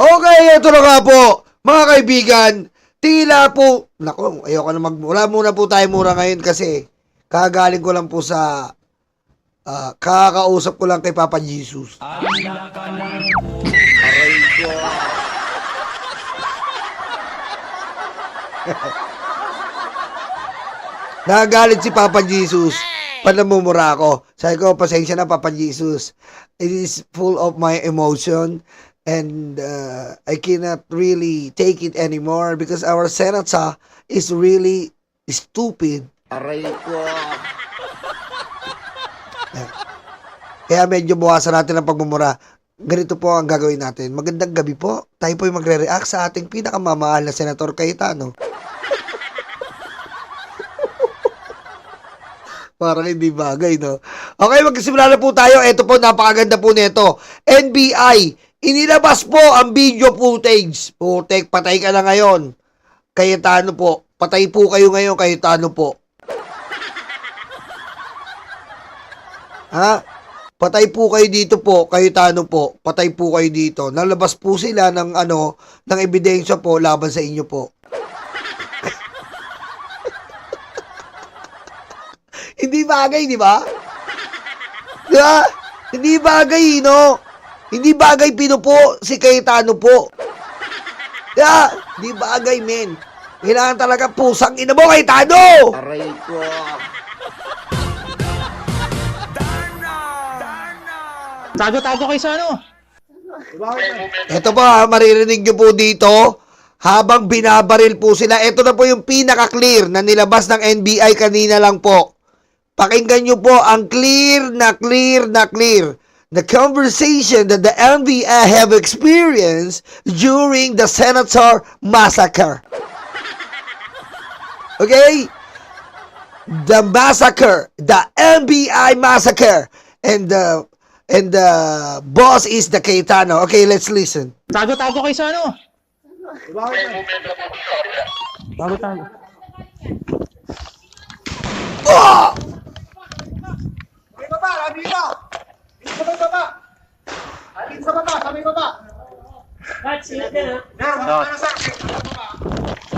Okay, ito na nga po, mga kaibigan. Tila po, naku, ayoko na wala muna po tayo mura ngayon kasi kagaling ko lang po sa kakausap ko lang kay Papa Jesus. Aray ko. Nagagalit si Papa Jesus. Panamumura ako. Sabi ko, pasensya na Papa Jesus. It is full of my emotion and I cannot really take it anymore because our senator is really stupid. Aray ko. Kaya medyo buwasan natin ang pagmumura. Ganito po ang gagawin natin. Magandang gabi po. Tayo po yung magre-react sa ating pinakamamahal na Senator Cayetano. Parang hindi bagay, no? Okay, magsimula na po tayo. Ito po, napakaganda po nito. NBI, inilabas po ang video footage. Putek, patay ka na ngayon. Cayetano po. Patay po kayo ngayon, Cayetano po. Ha? Patay po kayo dito po, Cayetano po. Patay po kayo dito. Nalabas po sila ng ng ebidensya po laban sa inyo po. Hindi bagay, di ba? Di ba? Hindi bagay, no? Hindi bagay pinupo si Cayetano po. Di ba? Hindi bagay, men. Kailangan talaga pusang ina mo, Cayetano! Aray ko. Tago-tago kayo sa ano? Ito po, maririnig nyo po dito. Habang binabaril po sila, ito na po yung pinaka-clear na nilabas ng NBI kanina lang po. Pakinggan nyo po ang clear. The conversation that the NBI have experienced during the Senator massacre. Okay? The massacre, the NBI massacre, and the boss is the Cayetano. Okay, let's listen. Tago-tago kayo sa ano? Tago-tago. Oh!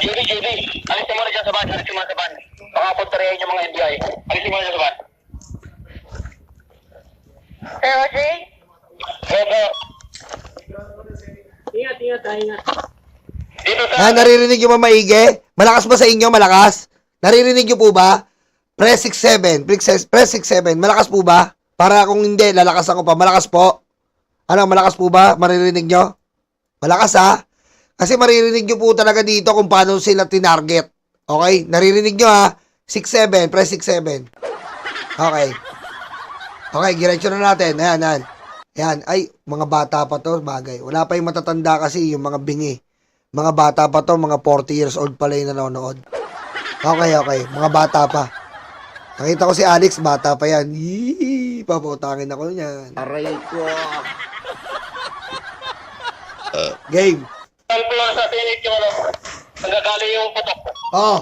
Judy, alisin mo na dyan sa van, Baka kontrahin yung mga NBI. Alisin mo na dyan sa van. Sir Audrey? Opo. Ingat. Dito sa... Naririnig nyo ba maigi? Malakas ba sa inyo? Malakas? Naririnig nyo po ba? Press 67. Press 67. Malakas po ba? Para kung hindi, lalakas ako pa. Malakas po? Ano, malakas po ba? Maririnig nyo? Malakas ha? Kasi maririnig nyo po talaga dito kung paano sila tinarget. Okay? Naririnig nyo ha? 67. Press 67. Okay. Okay, giretso na natin. Ayan. Ayan. Ay, mga bata pa to. Bagay. Wala pa yung matatanda kasi yung mga bingi. Mga bata pa to. Mga 40 years old pala yung nanonood. Okay. Mga bata pa. Nakita ko si Alex, bata pa yan. Yee, paputangin ako niyan. Aray ko. Game. Sample lang sa tinig yung ano. Nagagaling yung putok. Oh.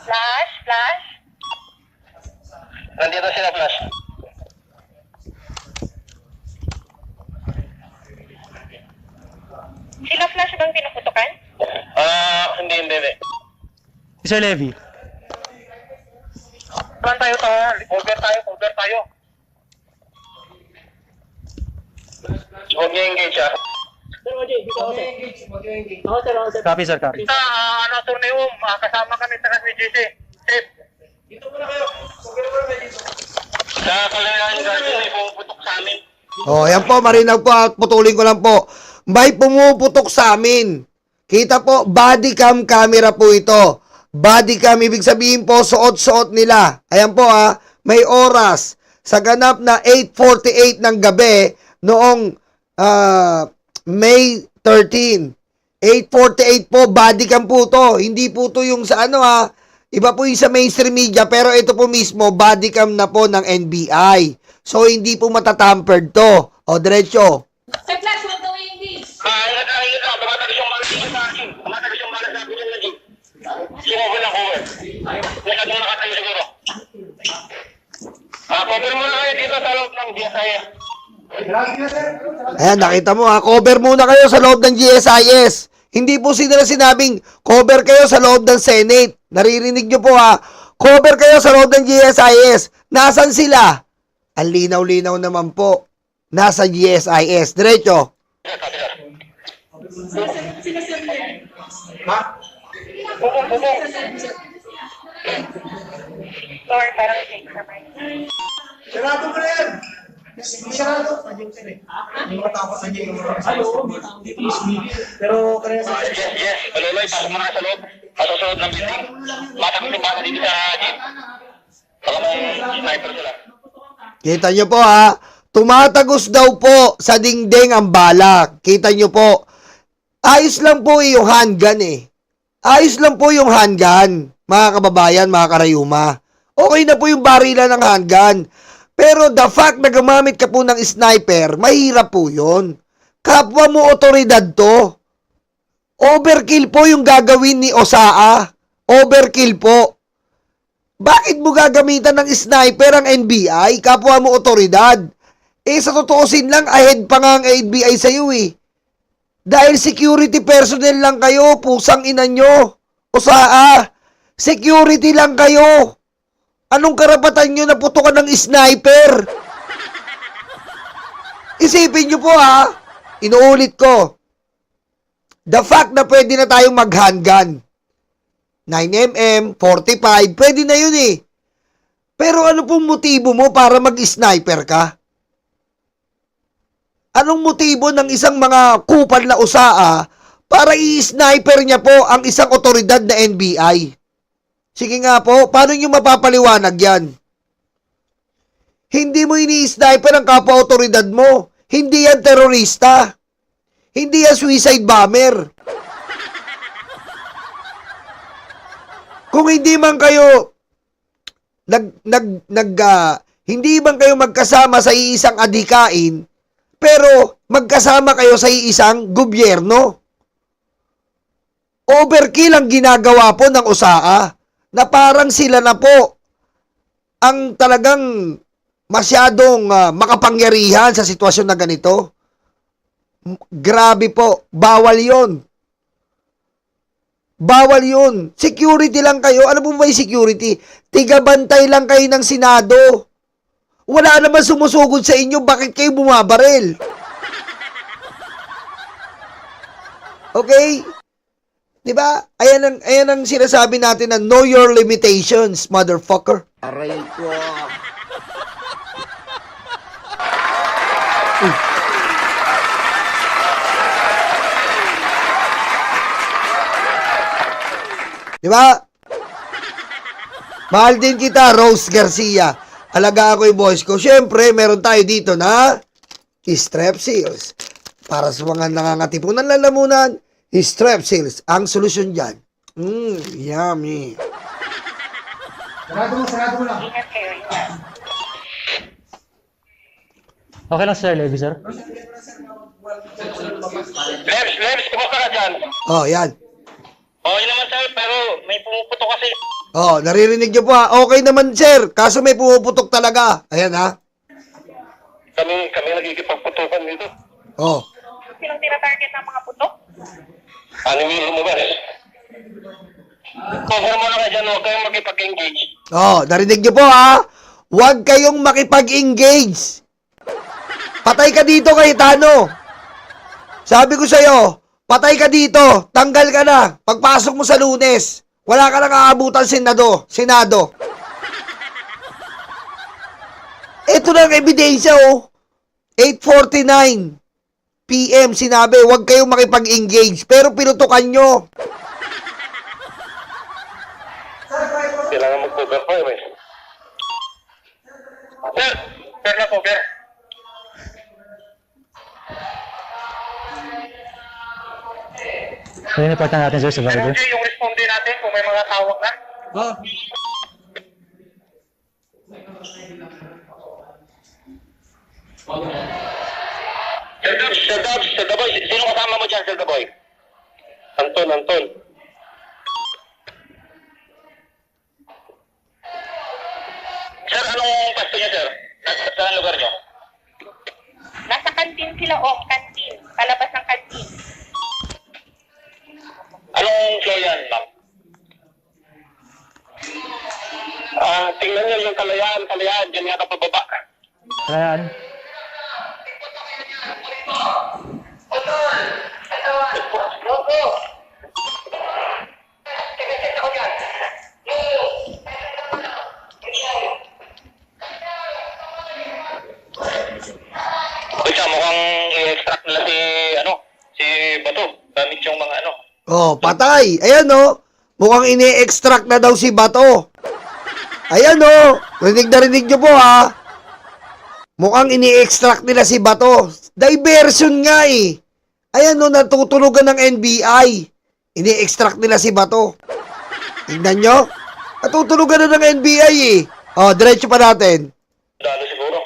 Flash? Nandito sila, Flash. Sila Flash bang pinuputukan? Hindi. Sir Levy. Saan tayo? Cover tayo. Huwag niya engage, ha? Sir OJ, dito ako sir. Ako sir. Copy sir, copy. Attorney kasama kami sa SBGC. Safe. Dito muna kayo. Pagkano muna kayo dito. Sa kalayan yung may pumuputok sa amin. Oh, yan po, marinaw po at putulin ko lang po. May pumuputok sa amin. Kita po, body cam camera po ito. Body cam, ibig sabihin po, suot-suot nila. Ayan po ha, may oras. Sa ganap na 8:48 ng gabi, noong May 13. 8:48 po, body cam po to. Hindi po to yung sa ano ha. Iba po yung sa mainstream media, pero ito po mismo, body cam na po ng NBI. So, hindi po matatampered to. O, diretso. Sir Flash, huwag gawin this! Ingat ka. Tumatagas yung malas dito sa akin. Tumatagas yung malas sa akin yung naging. Sumubol ang cover. Nakatayo nakatayo siguro. Cover mo na kayo dito sa loob ng DSI. Ayan, nakita mo ha. Cover muna kayo sa loob ng GSIS. Hindi po sila sinabing cover kayo sa loob ng Senate. Naririnig nyo po ha. Cover kayo sa loob ng GSIS. Nasaan sila? Ang linaw-linaw naman po. Nasa GSIS. Diretso. Ha? Or parang fake naman. Sarado mo na yan! Sarado! Hindi matapos na dyan yung mga. Ay, oo, dito is meeting. Pero kanina sa Yes. Maluloy, pasok mo na sa loob. Pasusunod ng building. Matakot yung bata dito sa jeep. Baka may sniper sila. Kita nyo po ha. Tumatagos daw po sa dingding ang bala. Kita nyo po. Ayos lang po yung handgun eh. Ayos lang po yung handgun. Mga kababayan, mga karayuma. Okay na po yung barilan ng handgun. Pero the fact na gumamit ka po ng sniper, mahirap po yun. Kapwa mo otoridad to. Overkill po yung gagawin ni Osaa. Overkill po. Bakit mo gagamitan ng sniper ang NBI? Kapwa mo otoridad. Eh sa totoosin lang, ahead pa nga ang NBI sa'yo eh. Dahil security personnel lang kayo, pusang ina nyo. Osaa, security lang kayo. Anong karapatan nyo na putukan ng sniper? Isipin nyo po ha, inuulit ko. The fact na pwede na tayong mag-handgun. 9mm, 45, pwede na yun eh. Pero ano pong motibo mo para mag-sniper ka? Anong motibo ng isang mga kupal na usaa para i-sniper niya po ang isang otoridad na NBI? Sige nga po, paano nyo mapapaliwanag yan? Hindi mo ini-sniper ang kapwa-otoridad mo. Hindi yan terorista. Hindi yan suicide bomber. Kung hindi man kayo hindi man kayo magkasama sa iisang adhikain, pero magkasama kayo sa iisang gobyerno. Overkill ang ginagawa po ng usaa. Na parang sila na po ang talagang masyadong makapangyarihan sa sitwasyon na ganito. Grabe po, bawal yon. Bawal yun. Security lang kayo. Ano po ba yung security? Tigabantay lang kayo ng Senado. Wala naman sumusugod sa inyo. Bakit kayo bumabaril? Okay? Diba? Ayan ang sinasabi natin na know your limitations, motherfucker. Aray ko. Diba? Mahal din kita, Rose Garcia. Alaga ako yung boys ko. Siyempre, meron tayo dito na Strepsils. Para sa mga nangangatipo ng lalamunan, Strepsils, ang solusyon dyan. Yummy. Sarado mo lang. Ingat kayo, ingat. Okay lang sir, Levi sir. Lebs, kumusta ka dyan? Oh, yan. Okay naman sir, pero may pumuputo kasi. Oh, naririnig nyo po ha. Okay naman, sir. Kaso may pumuputok talaga. Ayan ha. Kami nagkikipagputukan dito. Oh. Silang tinatarget ng mga putok? Ano yung lumabas? Cover mo na ka dyan, huwag kayong makipag-engage. Oh, narinig nyo po ha. Huwag kayong makipag-engage. Patay ka dito, Cayetano. Sabi ko sa'yo, patay ka dito. Tanggal ka na. Pagpasok mo sa Lunes, wala ka nang aabutan Senado. Ito na ang ebidensya, oh. 8:49 PM sinabi, huwag kayong makipag-engage. Pero pinutukan nyo. Kailangan mag-cover pa eh. Sir na cover. So yun important natin sir sa Pero driver. okay, yung responde natin kung may mga tawag na. Oh. Sir Daboy, sino kasama mo dyan, Sir Daboy? Anton. Sir, anong pwesto niyo, sir? Saan lugar niyo? yung sila canteen. Palabas ng canteen. Anong floor yan, ma'am? Tingnan niyo yung kalayaan, dyan yata pababa. Ayan. Uy, siya, mukhang i-extract nila si Bato. Gamit yung mga Oh, patay. Ayan oh. Mukhang ini-extract na daw si Bato. Ayan oh. Rinig na rinig nyo po ha. Mukhang ini-extract nila si Bato. Diversion nga eh. Ayan oh, natutulugan ng NBI. Ini-extract nila si Bato. Tingnan nyo. Natutulugan na ng NBI eh. Oh, diretso pa natin. Dalo siguro.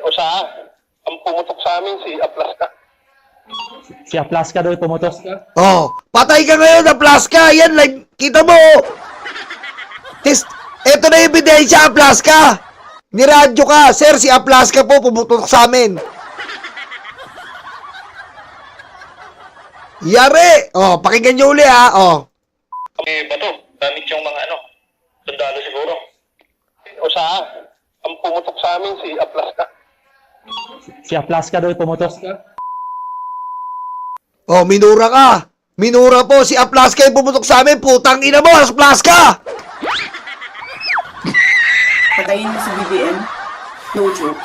O saan? Ang pumutok sa amin si Aplaska. Si Aplaska daw pumutok. Oh, patay ka ngayon na Plaska. Yan, like, kita mo. Ito na yung ebidensya, Aplaska. Niradyo ka. Sir, si Aplaska po pumutok sa amin. Yari. Oh, pakinggan nyo uli ha. Oh. Bato, gamit yung mga sundalo siguro. O saan? Ang pumutok sa amin si Aplaska. Si Aplaska daw pumutok. Oh, minura ka. Minura po si Aplaska yung pumutok sa amin. Putang ina mo, Aplaska. Patayin mo si BBM. No joke.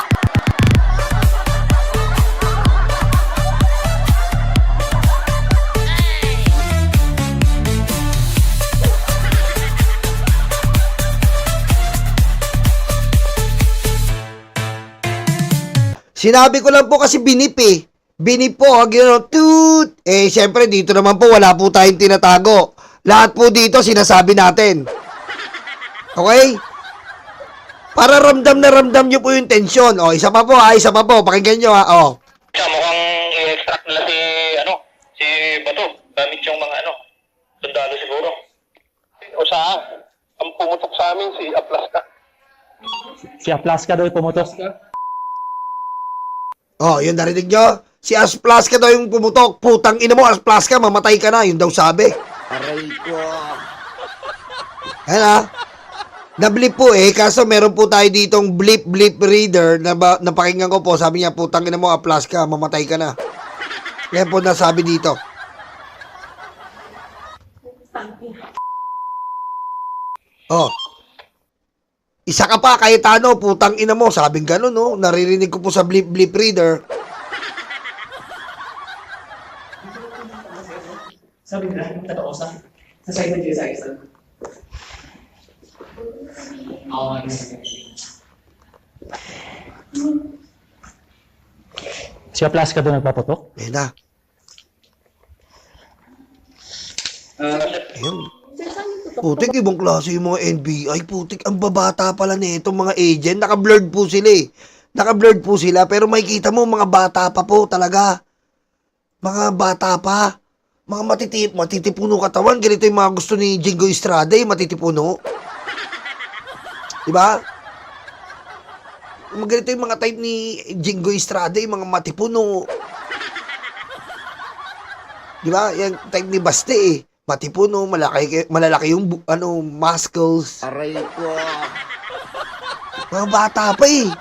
Sinabi ko lang po kasi binip eh. Binip po, toot. Eh, syempre dito naman po wala po tayong tinatago. Lahat po dito sinasabi natin. Okay? Para ramdam na ramdam nyo po yung tensyon. O, isa pa po pakinggan nyo ha. O. Siya, mukhang i-extract nila si Bato. Gamit yung mga sundalo siguro. O saan? Ang pumutok sa amin si Aplaska. Si Aplaska daw pumutok. Oh, yun narinig nyo? Si Aplaska daw yung pumutok. Putang ina mo, Aplaska, mamatay ka na. Yun daw sabi. Aray ko. Ayan ha. Na-blip po eh. Kaso meron po tayo ditong blip reader na napakinggan ko po. Sabi niya, putang ina mo, Aplaska, mamatay ka na. Yan po nasabi dito. Oh. Isa ka pa, Cayetano, putang ina mo. Sabing gano'n, no? Naririnig ko po sa blip reader. Sabi nila, yung totoo sa side ng sa isa. Si Aplaska daw nagpaputok. Ayan na. Ayun. Putik, ibang klase yung mga NBI. Putik, ang babata pala nito mga agent. Naka-blurred po sila eh. Naka-blurred po sila. Pero makikita mo, mga bata pa po talaga. Mga bata pa. Mga matitipuno katawan. Ganito yung mga gusto ni Jingo Estrada eh. Matitipuno. Diba? Ganito yung mga type ni Jingo Estrada, yung mga matipuno. Diba? Yung type ni Baste eh. Matipuno, malalaki yung muscles. Aray ko. Mga bata pa eh.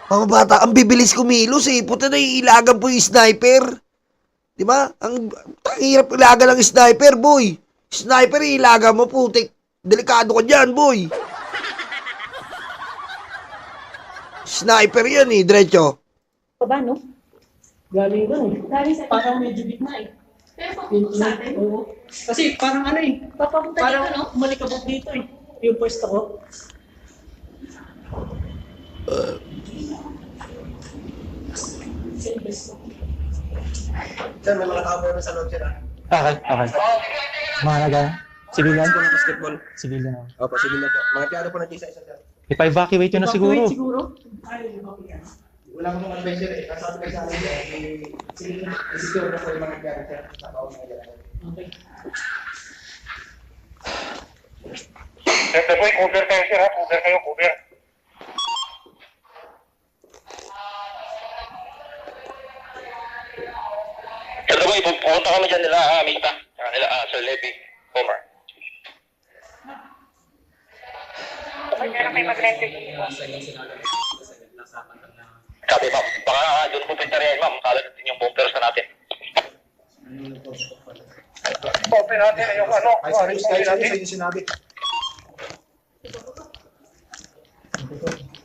Mga bata, ang bibilis kumilos eh. Puta na ilagan po yung sniper. Diba? Ang hirap ilaga ng sniper, boy. Sniper, ilaga mo, putik. Delikado ka dyan, boy. Sniper yan eh, diretso. Ba, no? Galing doon. Galing sa Parang medyo gitna eh. Pero papunta sa atin. Oo. Kasi parang Papunta parang dito, no? malikabok dito eh. Yung pwesto ko. Sir, may mga tao na sa loob sir. Okay. Mga civilian? Basketball. Civilian ako. Opo, sige na po. Mga tiyado po na isa sir. Ipa-evacuate yun na siguro. Evacuate siguro? Ay, Wala ko mga advisor eh. Kasi sabi sa akin sige na. Secure na po yung mga tiyado sir. Sa taon na yan. Okay. Sir, boy, cover kayo sir ha. Cover kayo, cover. Boy, pupunta kami dyan nila, Amita. Saka nila, Sir Levy. Homer. Kaya na kayo mag-render. Sabi, ma'am, baka doon po pintarin, ma'am. Kala natin yung buong persa natin. Open natin yung ano. Kahit sa inyo sinabi.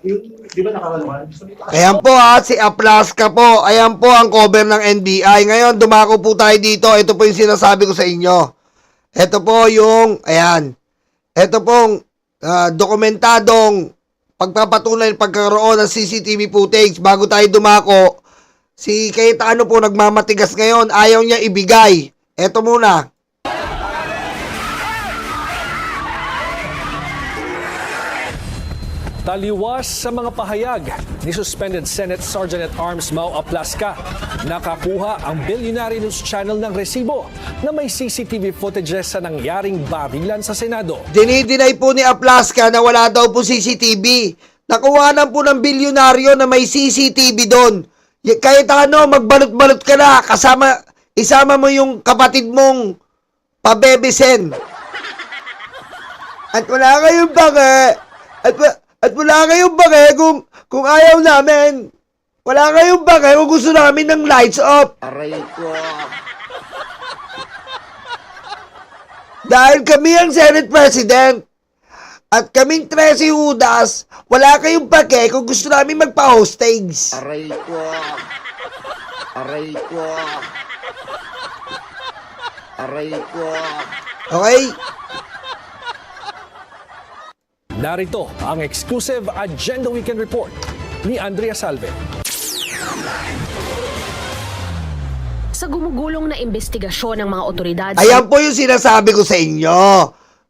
Yung, di ba nakakaluan? Ayan po si Aplaska po. Ayan po ang cover ng NBI. Ngayon, dumako po tayo dito. Ito po yung sinasabi ko sa inyo. Ito po yung, ayan. Ito pong dokumentadong pagpapatunay ng pagkaroon ng CCTV footage. Bago tayo dumako, si Cayetano po nagmamatigas ngayon. Ayaw niya ibigay. Ito muna. Taliwas sa mga pahayag ni Suspended Senate Sergeant at Arms Mau Aplaska, nakakuha ang Billionaire News Channel ng resibo na may CCTV footages sa nangyaring barilan sa Senado. Dinidinay po ni Aplaska na wala daw po CCTV. Nakuhanan po ng bilyonaryo na may CCTV doon. Cayetano, magbalot-balot ka na. Isama mo yung kapatid mong pabebesen. At wala kayong bake. At wala kayong bake kung ayaw namin. Wala kayong bake kung gusto namin ng lights off. Aray ko. Dahil kami ang Senate President at kaming 13 Judas, wala kayong bake kung gusto namin magpa-hostage. Aray ko. Aray ko. Aray ko. Okay? Narito ang exclusive Agenda Weekend Report ni Andrea Salve. Sa gumugulong na investigasyon ng mga otoridad. Ayan po yung sinasabi ko sa inyo.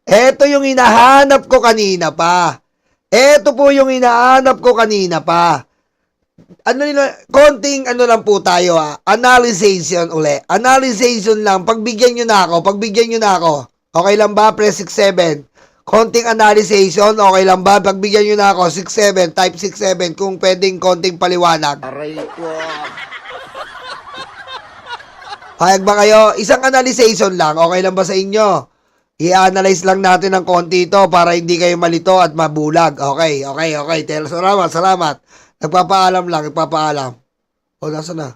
Ito yung hinahanap ko kanina pa. Ito po yung hinahanap ko kanina pa. Konting lang po tayo Analyzation uli. Analyzation lang. Pagbigyan nyo na ako. Okay lang ba? Press 67. Konting analyzation, okay lang ba? Pagbigyan nyo na ako, 67, type 67, kung pwedeng konting paliwanag. Aray ko. Hayag ba kayo? Isang analyzation lang, okay lang ba sa inyo? I-analyze lang natin ng konti ito para hindi kayo malito at mabulag. Okay. Salamat. Nagpapaalam. O, nasa na?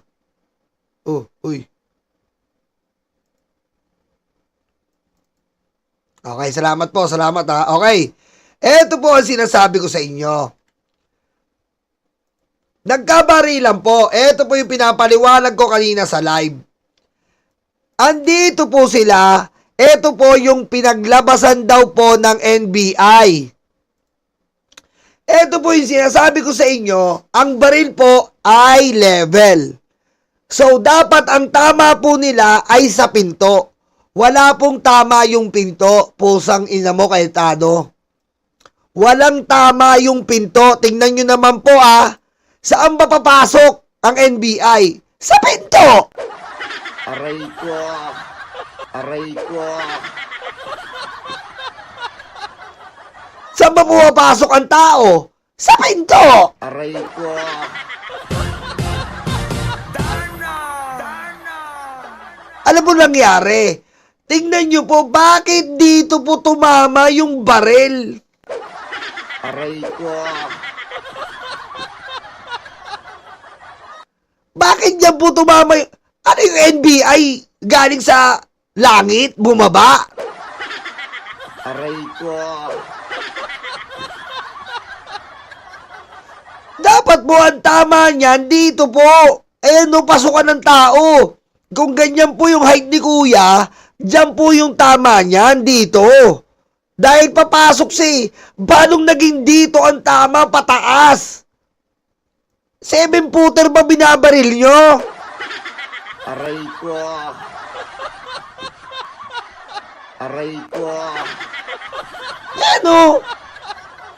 Uy. Okay, salamat ha. Okay. Ito po ang sinasabi ko sa inyo. Nagkabarilan po. Ito po yung pinapaliwanag ko kanina sa live. Andito po sila. Ito po yung pinaglabasan daw po ng NBI. Ito po yung sinasabi ko sa inyo. Ang baril po ay level. So, dapat ang tama po nila ay sa pinto. Wala pong tama yung pinto, pusang ina mo, Cayetano. Walang tama yung pinto. Tingnan nyo naman po saan ba papasok ang NBI? Sa pinto! Aray ko. Aray ko. Saan ba pumapasok ang tao? Sa pinto! Aray ko. Alam mo nangyari? Tingnan nyo po, bakit dito po tumama yung baril? Aray ko. Bakit dyan po tumama yung... Ano yung NBI? Galing sa langit? Bumaba? Aray ko. Dapat po ang tama niyan dito po. Pasukan ng tao. Kung ganyan po yung height ni Kuya, dyan po yung tama niyan dito. Dahil papasok Balong naging dito ang tama, pataas. 7-footer ba binabaril nyo? Aray ko. Aray ko.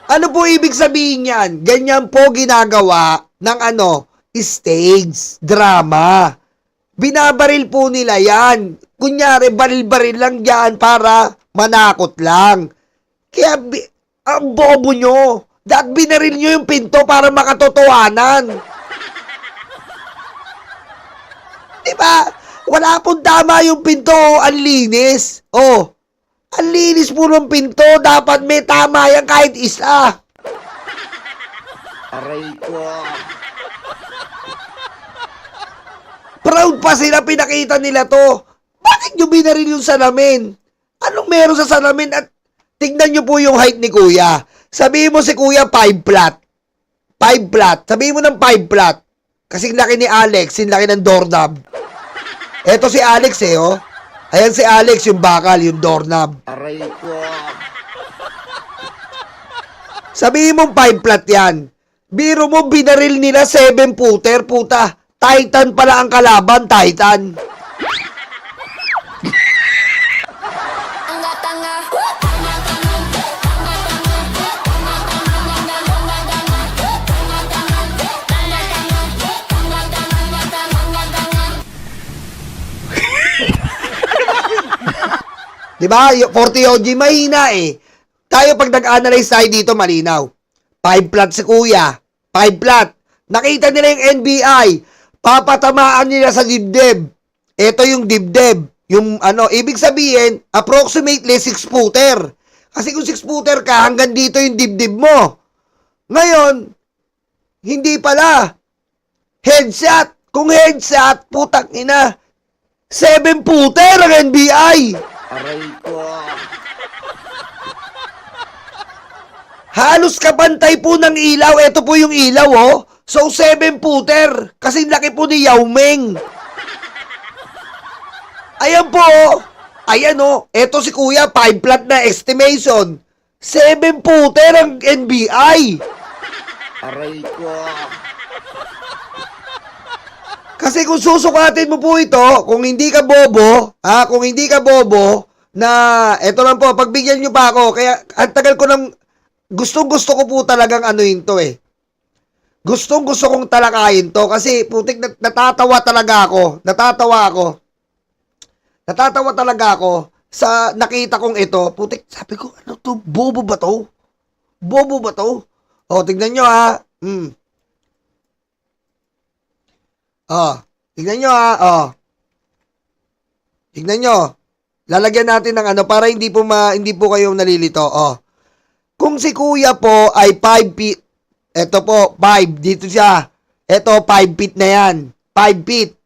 Ano po ibig sabihin yan? Ganyan po ginagawa ng stage, drama. Binabaril po nila yan. Kunyari, baril-baril lang yan para manakot lang. Kaya, ang bobo nyo. Dahil binaril nyo yung pinto para makatotohanan. Diba? Wala pong tama yung pinto. Ang linis. Oh. Ang linis po ng pinto. Dapat may tama yan kahit isa. Aray ko. Proud pa sila, pinakita nila to. Bakit nyo binaril yung salamin? Anong meron sa salamin? At tignan nyo po yung height ni Kuya. Sabihin mo si Kuya 5 flat. 5 flat. Sabihin mo ng 5 flat. Kasing laki ni Alex, yung laki ng doorknob. Eto si Alex oh. Ayan si Alex, yung bakal, yung doorknob. Aray ko. Sabihin mo 5 flat yan. Biro mo, binaril nila 7 footer, puta. Titan pala ang kalaban, Titan. Diba? 40 OG, mahina eh. Tayo pag nag-analyze tayo dito, malinaw. 5 flat si Kuya. 5 flat. Nakita nila yung NBI. Papatamaan nila sa dibdib. Ito yung dibdib. Yung ano, ibig sabihin, approximately 6 footer. Kasi kung 6 footer ka, hanggang dito yung dibdib mo. Ngayon, hindi pala. Headshot. Kung headshot, putang ina. 7 footer ang NBI. Aray ko. Halos kapantay po ng ilaw. Ito po yung ilaw, oh. So, 7 footer. Kasi laki po ni Yao Ming. Ayan po, oh. Ayan, oh. Ito si Kuya, 5 flat na estimation. 7 footer ang NBI. Aray ko. Kasi kung susukatin mo po ito, kung hindi ka bobo, kung hindi ka bobo, na, eto lang po, pagbigyan nyo pa ako, kaya, ang tagal ko ng, gustong-gusto ko po talagang anuhin to eh. Gustong-gusto kong talakayin to, kasi, putik, natatawa talaga ako, natatawa talaga ako, sa nakita kong ito, putik, sabi ko, ano to, bobo ba to? Bobo ba to? O, tignan nyo tignan nyo tignan nyo. Lalagyan natin ng ano para hindi po kayo nalilito. Kung si Kuya po ay 5 feet, eto po 5 dito siya. Eto 5 feet na yan. 5 feet.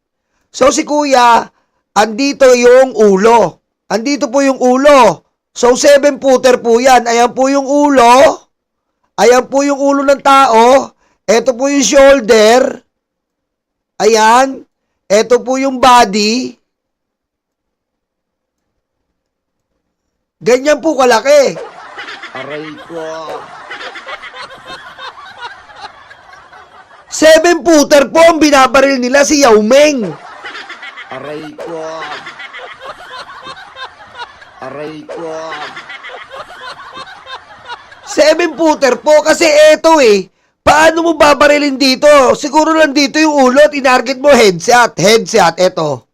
So si Kuya, andito yung ulo. Andito po yung ulo. So 7 footer po yan. Ayan po yung ulo. Ayan po yung ulo ng tao. Eto po yung shoulder. Ayan. Ito po yung body. Ganyan po kalaki. Aray ko. 7 footer po ang binabaril nila si Yao Ming. Aray ko. Aray ko. 7 footer po kasi eto eh. Paano mo babarilin dito? Siguro lang dito yung ulo, tinarget mo headshot. Headshot, eto.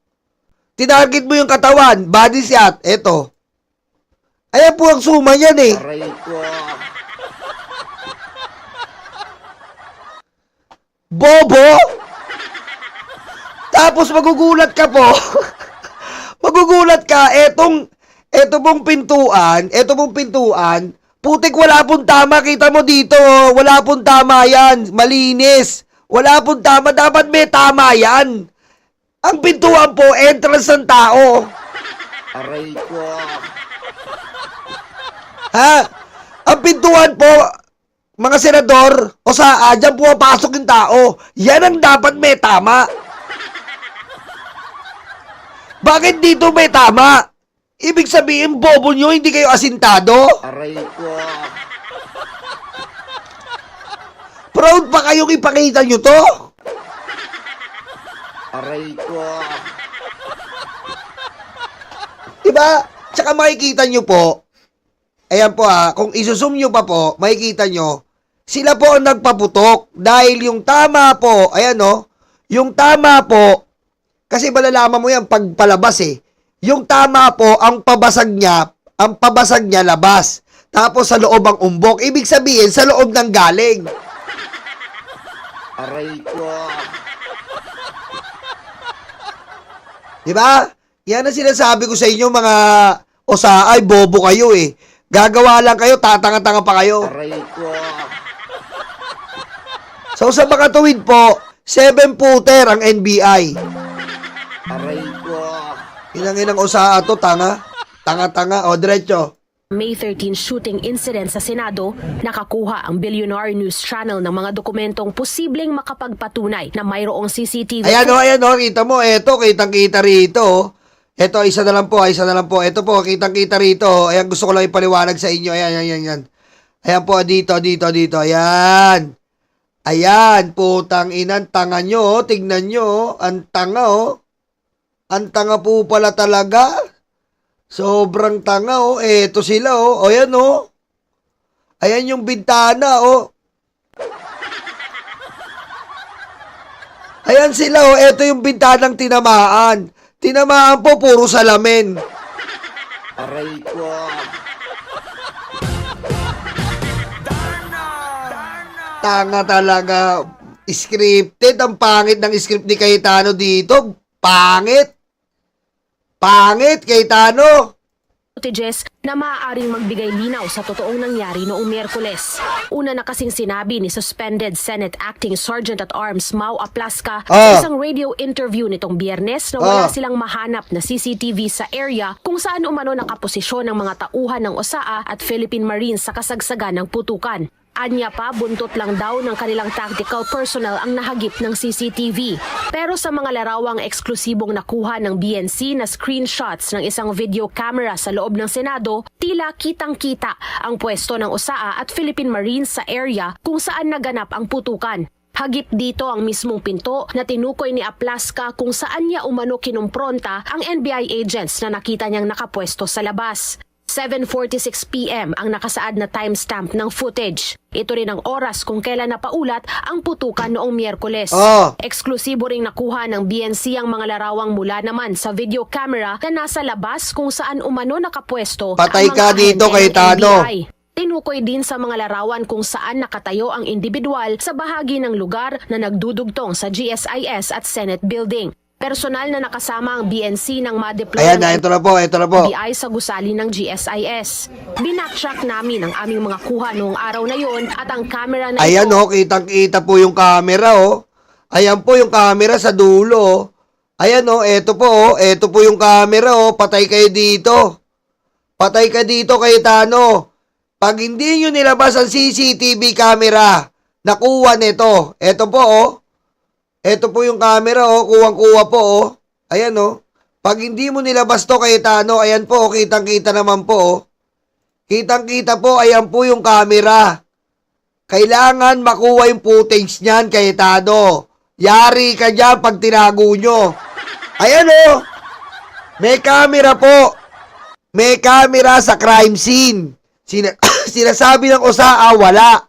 Tinarget mo yung katawan, body shot, eto. Ayan po ang suma yan eh. Aray ko. Bobo! Tapos magugulat ka po. Magugulat ka, eto pong pintuan, putik, wala pong tama. Kita mo dito, oh. Wala pong tama yan. Malinis. Wala pong tama. Dapat may tama yan. Ang pintuan po, entrance ng tao. Aray ko. Ha? Ang pintuan po, mga senador, o dyan pumapasok yung tao. Yan ang dapat may tama. Bakit dito may tama? Ibig sabihin, bobo nyo, hindi kayo asintado? Aray ko. Proud pa kayong ipakita nyo to? Aray ko. Diba? Tsaka makikita nyo po, ayan po kung isusum nyo pa po, makikita nyo, sila po ang nagpaputok. Dahil yung tama po, ayan yung tama po, kasi malalaman mo yan pagpalabas eh. Yung tama po, ang pabasag niya labas. Tapos sa loob ang umbok. Ibig sabihin, sa loob ng galing. Aray ko. Di ba? Yan ang sinasabi ko sa inyo mga osaay, bobo kayo eh. Gagawa lang kayo, tatanga-tanga pa kayo. Aray ko. So sa makatuwid po, 7-footer ang NBI. Aray ko. Inang osaa to, tanga. Tanga-tanga. O, diretso. May 13 shooting incident sa Senado, nakakuha ang Billionaire News Channel ng mga dokumentong posibleng makapagpatunay na mayroong CCTV. Ayan o, kita mo, eto, kitang-kita rito. Eto, isa na lang po. Eto po, kitang-kita rito. Ayan, gusto ko lang ipaliwanag sa inyo. Ayan. Ayan po, dito. Ayan. Ayan, putang inang tanga nyo. Tignan nyo, ang tanga oh. Ang tanga po pala talaga. Sobrang tanga oh. Eto sila oh. O yan oh. Ayan yung bintana oh. Ayan sila oh. Eto yung bintanang tinamaan. Tinamaan po puro salamin. Aray ko. Tanga talaga. Scripted. Ang pangit ng script ni Cayetano dito. Pangit. Pangit, Cayetano. Footages na maaaring magbigay linaw sa totoong nangyari noong Miyerkules. Una na kasing sinabi ni suspended Senate Acting Sergeant at Arms Mau Aplasca sa isang radio interview nitong Biyernes na wala silang mahanap na CCTV sa area kung saan umano nakaposisyon ng mga tauhan ng OSAA at Philippine Marines sa kasagsagan ng putukan. Anya pa, buntot lang daw ng kanilang tactical personnel ang nahagip ng CCTV. Pero sa mga larawang eksklusibong nakuha ng BNC na screenshots ng isang video camera sa loob ng Senado, tila kitang-kita ang pwesto ng OSAA at Philippine Marines sa area kung saan naganap ang putukan. Hagip dito ang mismong pinto na tinukoy ni Aplasca kung saan niya umano kinumpronta ang NBI agents na nakita niyang nakapwesto sa labas. 7:46 PM ang nakasaad na timestamp ng footage. Ito rin ang oras kung kailan napaulat ang putukan noong Miyerkules. Eksklusibo ring nakuha ng BNC ang mga larawang mula naman sa video camera na nasa labas kung saan umano nakapwesto Patay ang mga ka dito, ahente ng Cayetano. NBI. Tinukoy din sa mga larawan kung saan nakatayo ang individual sa bahagi ng lugar na nagdudugtong sa GSIS at Senate Building. Personal na nakasama ang BNC ng ma-deploy Ayan na, ito na po. NBI sa gusali ng GSIS. Binatrack namin ang aming mga kuha noong araw na yon at ang camera na Ayan ito. oh, kitang-kita po yung camera oh. Ayan po yung camera sa dulo oh. Ayan oh, eto po yung camera oh. Patay kayo dito. Patay ka dito, Cayetano. Pag hindi nyo nilabas ang CCTV camera, nakuha nito. Eto po oh. Eto po yung camera oh, kuwang-kuha po oh. Ayan oh. Pag hindi mo nilabas to, Cayetano, ayan po oh, kitang-kita naman po oh. Kitang-kita po, ayan po yung camera. Kailangan makuha yung footage niyan, Cayetano. Yari ka dyan pag tinago nyo. Ayan oh. May camera po. May camera sa crime scene. Sinasabi ng OSAA, wala.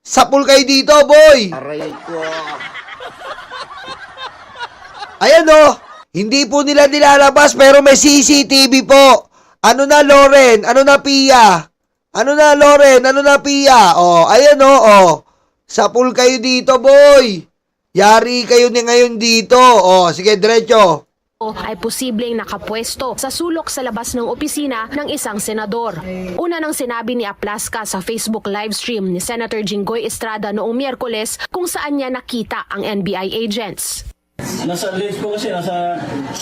Sapul kayo dito, boy. Aray ko. Ayan o, hindi po nila nilalabas pero may CCTV po. Ano na, Loren? Ano na, Pia? Ano na, Loren? Ano na, Pia? O, ayan o. Sapul kayo dito, boy. Yari kayo ni ngayon dito. O, sige, diretso. Ay posibleng nakapwesto sa sulok sa labas ng opisina ng isang senador. Una nang sinabi ni Aplasca sa Facebook livestream ni Senator Jinggoy Estrada noong Miyerkules kung saan niya nakita ang NBI agents. Nasa list po kasi,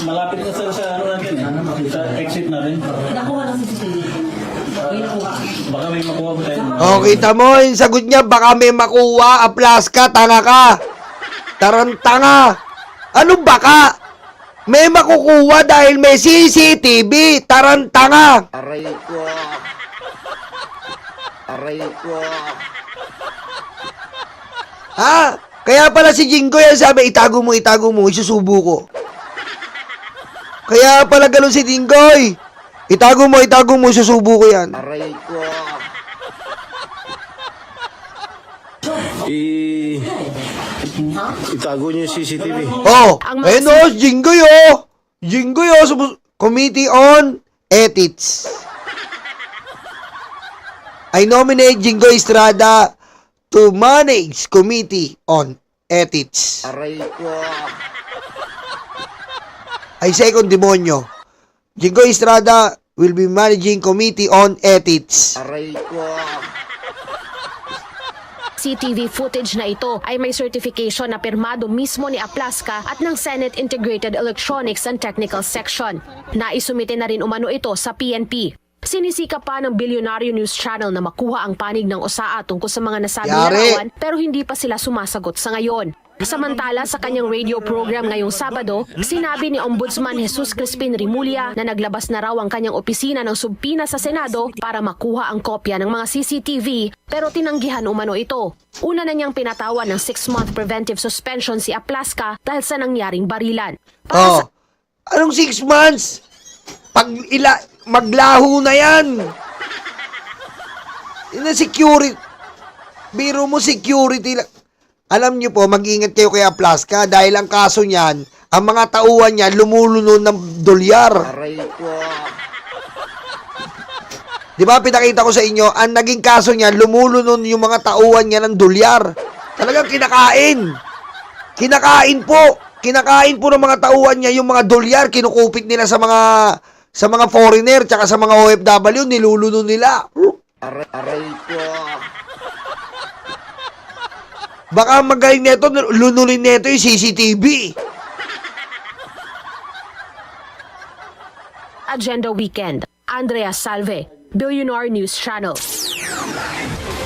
malapit na sa ano natin, sa exit natin. Nakuha ng CCTV. Baka may makuha po tayo. O, kita mo, yung sagot niya, baka may makuha. Aplasca, tanga ka. Tarantanga. Anong baka? May makukuha dahil may CCTV. Tarantanga. Aray ko. Aray ko. Ha? Kaya pala si Jinggoy yan sabi, itago mo, isusubo ko. Kaya pala galon si Jinggoy. Itago mo, isusubo ko yan. Aray ko. Itago niyo yung CCTV. Oh, ayun o, Jinggoy o. Jinggoy o, Committee on Ethics. I nominate Jinggoy Estrada to manage Committee on Ethics. Aray ko. ay second demonyo. Jinggoy Estrada will be managing committee on ethics. Aray ko. CCTV footage na ito ay may certification na pirmado mismo ni Aplaska at ng Senate Integrated Electronics and Technical Section. Naisumite na rin umano ito sa PNP. Sinisika pa ng Bilyonaryo News Channel na makuha ang panig ng OSAA tungkol sa mga nasabing Yari. larawan pero hindi pa sila sumasagot sa ngayon. Samantala sa kanyang radio program ngayong Sabado, sinabi ni Ombudsman Jesus Crispin Rimulya na naglabas na raw ang kanyang opisina ng subpina sa Senado para makuha ang kopya ng mga CCTV pero tinanggihan umano ito. Una na niyang pinatawan ng 6-month preventive suspension si Aplaska dahil sa nangyaring barilan. Oh, anong 6 months? Maglaho na yan. Security. Biro mo security lang. Alam niyo po, mag-ingat kayo kay Aplaska dahil ang kaso niyan, ang mga tauhan niya lumulunod ng dolyar. Aray ko. Di ba, pinakita ko sa inyo, ang naging kaso niya, lumulunod yung mga tauhan niya ng dolyar. Talagang kinakain. Kinakain po. Kinakain po ng mga tauhan niya yung mga dolyar, kinukupit nila sa mga foreigner, tsaka sa mga OFW, nilulunod nila. Aray ko. Baka magaling neto, lununin neto yung CCTV. Agenda Weekend, Andrea Salve, Billionaire News Channel.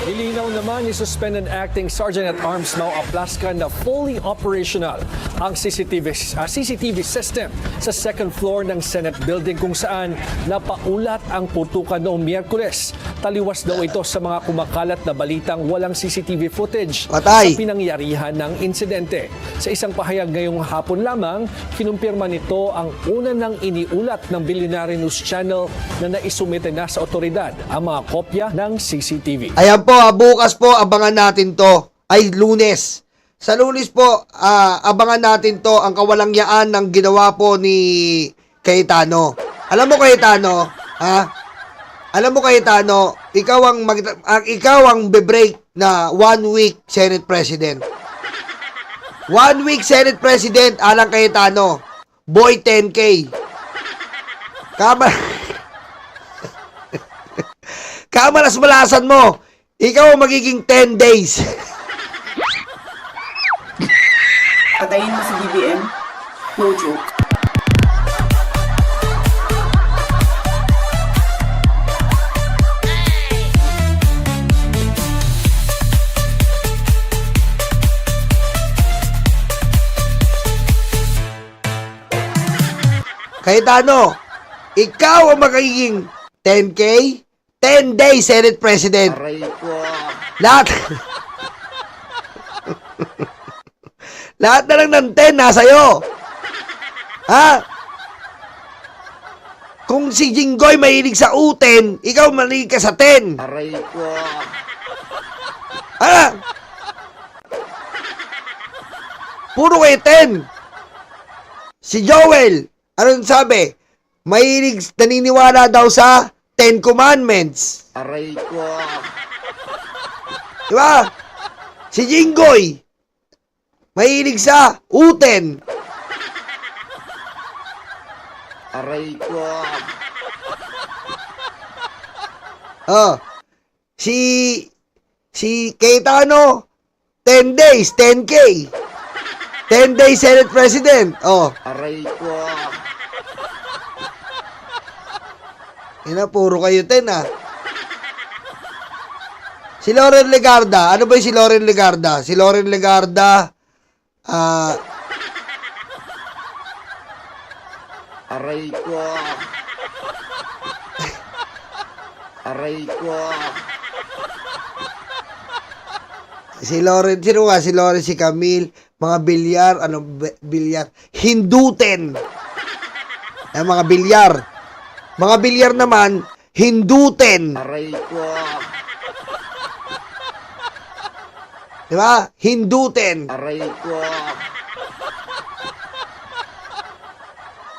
Ilinaw naman ni Suspended Acting Sergeant at Arms Mau Aplaska na fully operational ang CCTV system sa second floor ng Senate building kung saan napaulat ang putukan noong Miyerkules. Taliwas daw ito sa mga kumakalat na balitang walang CCTV footage Patay. sa pinangyarihan ng insidente. Sa isang pahayag ngayong hapon lamang, kinumpirma nito ang una ng iniulat ng Billionaire News Channel na naisumite na sa otoridad ang mga kopya ng CCTV. Ayan po, bukas po, abangan natin to. Ay, Lunes. Sa Lunes po, abangan natin to ang kawalangyaan ng ginawa po ni Cayetano. Alam mo, Cayetano, Alam mo, Cayetano, ikaw ang be-break na 1 week Senate President. 1 week Senate President, Alang Cayetano. Boy, 10K. Kamalas-malasan mo. Ikaw ang magiging 10 days. Patayin mo si BBM? No joke. Cayetano, ikaw ang magiging 10K, 10 days Senate President. Aray ko. Lahat. Lahat na lang ng 10 nasa iyo. Ha? Kung si Jinggoy mahilig sa U10, ikaw mahilig ka sa 10. Aray ko. Ha? Puro kayo 10. Si Joel, anong sabi? Mahilig, naniniwala daw sa 10 Commandments. Aray ko. Diba? Si Jinggoy, mahilig sa U10. Aray ko. Oh. Si Cayetano, 10 days, 10K. 10 days Senate President. Oh. Aray ko. Ina, puro kayo 10 Si Loren Legarda. Ano ba yung si Loren Legarda? Si Loren Legarda, Aray ko. Aray ko. si Loren, sino nga? Si Loren, si Camille, mga bilyar, bilyar? Hinduten. Mga bilyar. Mga bilyar naman, Hinduten. Aray ko. Diba? Hinduten. Aray ko.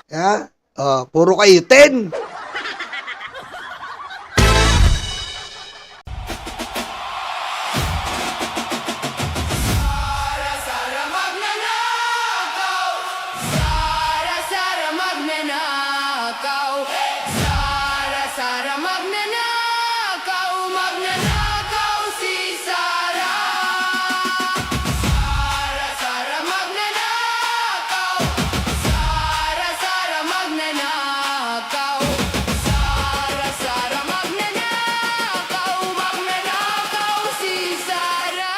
Ha? Oh, puro kayo 10. magnanakaw. Sara, Sara, magnanakaw, magnanakaw si Sara. Sara, Sara, magnanakaw. Sara, Sara, magnanakaw. Sara, Sara, magnanakaw, magnanakaw si Sara.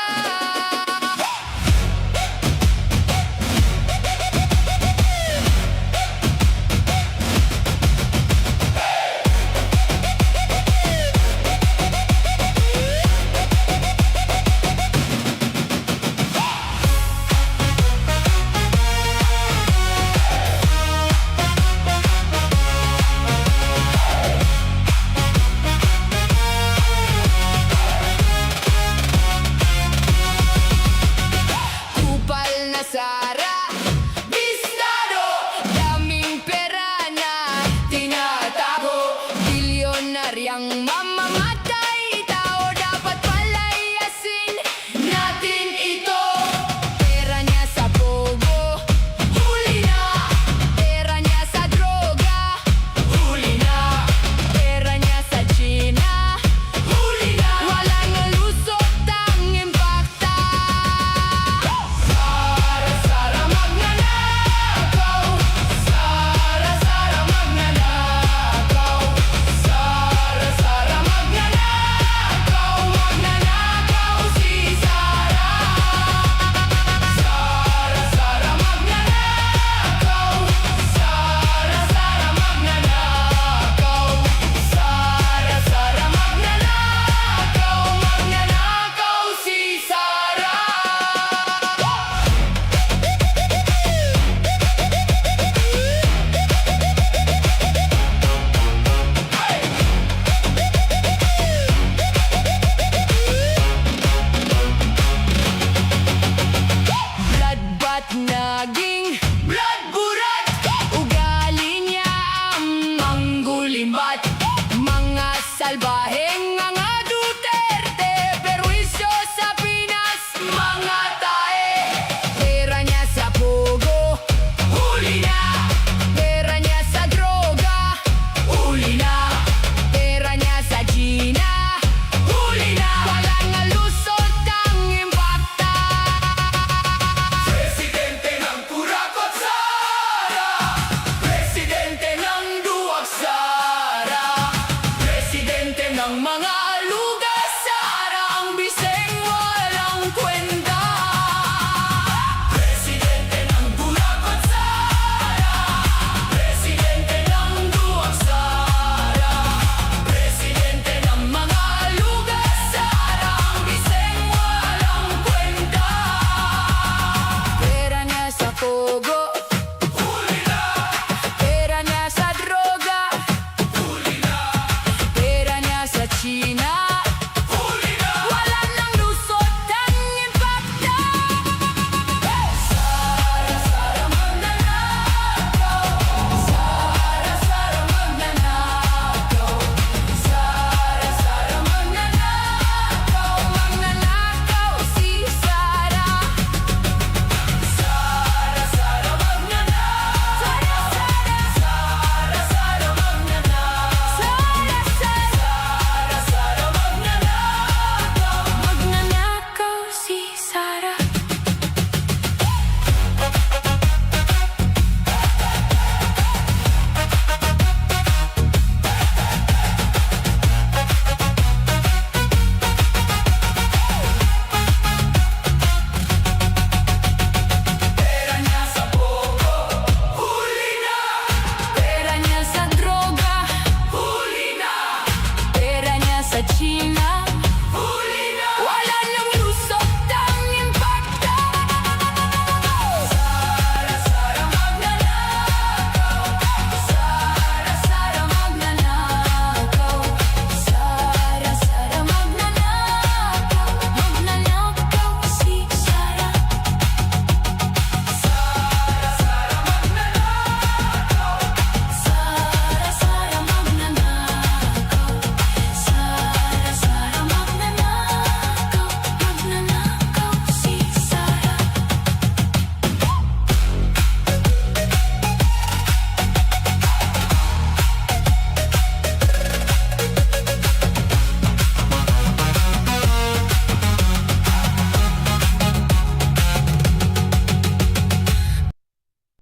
Kupal na Sara, Bistado, daming pera na tinatago. Bilyonaryang mamamatay, tao dapat palayasin natin ito. Pera niya sa pogo, huli na. Pera niya sa droga, huli na. Pera niya sa China, huli na. Walang lusot ang impakta. Sara, Sara, magnanakaw. Sara, Sara, magnanakaw. Sara, Sara, magnanakaw. Magnanakaw si Sara. Sara, Sara, magnanakaw. Sara, Sara, magnanakaw. Sara, Sara, magnanakaw. Magnanakaw si Sara. Blood ba't naging blood burat? Ugali niya ang manggulimbat. Mga salbaheng mga Duterte, perwisyo sa Pinas, mga tae. Pera niya sa pogo, huli na. Pera niya sa droga, huli na. Pera niya sa China, huli na. Walang lusot ang impakta. Presidente ng Kurakot Sara, Presidente ng Duwag Sara, Presidente ng mga lugar Sara, ang biseng walang kwenta. Presidente ng Kurakot Sara, Presidente ng Duwag Sara, Presidente ng mga lugar Sara, ang biseng walang kwenta. Pera niya sa pogo,